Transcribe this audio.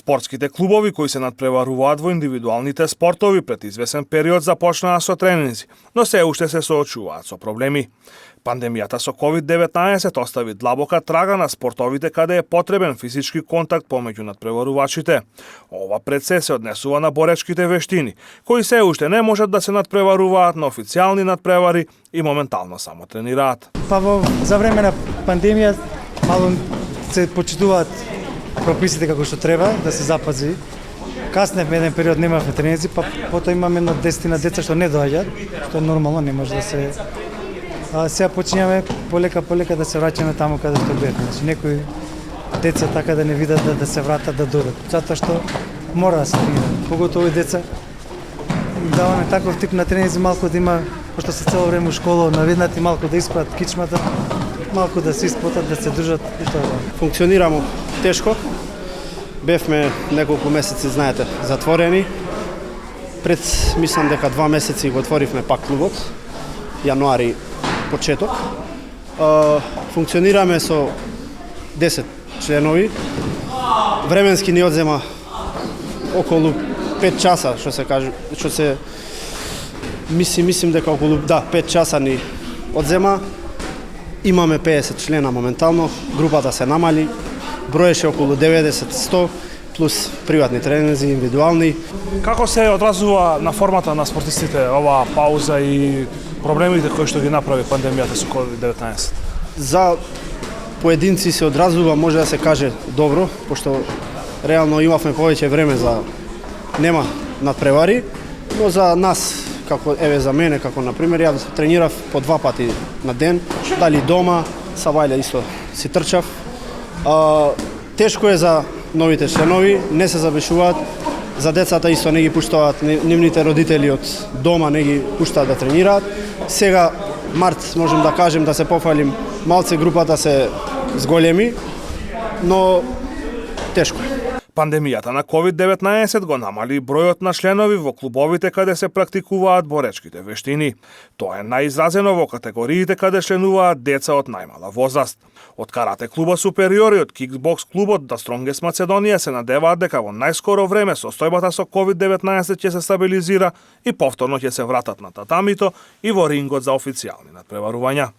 Спортските клубови кои се надпреваруваат во индивидуалните спортови пред извесен период започнаа со тренинзи, но се уште се соочуваат со проблеми. Пандемијата со COVID-19 остави длабока трага на спортовите каде е потребен физички контакт помеѓу надпреварувачите. Ова пред се однесува на боречките вештини, кои се уште не можат да се надпреваруваат на официјални надпревари и моментално само тренираат. За време на пандемија мало се почитуваат прописите како што треба да се запази. Касневме еден период, немавме тренинзи, па потоа имаме на 10 деца што не доаѓаат, што е нормално, не може да се. Сега почињаме полека да се враќаме таму каде што бевме. Значи некои деца така да не видат да се вратат да додат, затоа што мора да се тренираат. Поготово и деца даваме таков тип на тренинзи малку да има, пошто се цело време у школа, наведнати малку да испрат кичмата, малку да се испотат, да се држат и тоа. Функционирамо тешко. Бевме неколку месеци, знаете, затворени. Мислам дека 2 месеци го отворивме пак клубот. Јануари почеток. Функционираме со 10 членови. Временски ни одзема околу 5 часа, мислим дека околу 5 часа ни одзема. Имаме 50 члена моментално, групата се намали, броеше околу 90-100 плюс приватни тренинзи, индивидуални. Како се одразува на формата на спортистите оваа пауза и проблемите кои што ги направи пандемијата со COVID-19? За поединци се одразува, може да се каже, добро, пошто реално имавме повеќе време нема надпревари, но за нас, како за мене, како на пример, ја тренирав по 2 пати на ден, дали дома, са вајле исто си трчав. Тешко е за новите членови, не се забешуваат, за децата исто не ги пуштаат, нивните родители од дома не ги пуштаат да тренираат. Сега март можем да кажем да се пофалим, малце групата се зголеми, но тешко е. Пандемијата на COVID-19 го намали бројот на членови во клубовите каде се практикуваат боречките вештини. Тоа е најизразено во категориите каде членуваат деца од најмала возраст. Од карате клуба Супериор и од кикбокс клубот The Strongest Macedония се надеваат дека во најскоро време состојбата со COVID-19 ќе се стабилизира и повторно ќе се вратат на татамито и во рингот за официјални надпреварувања.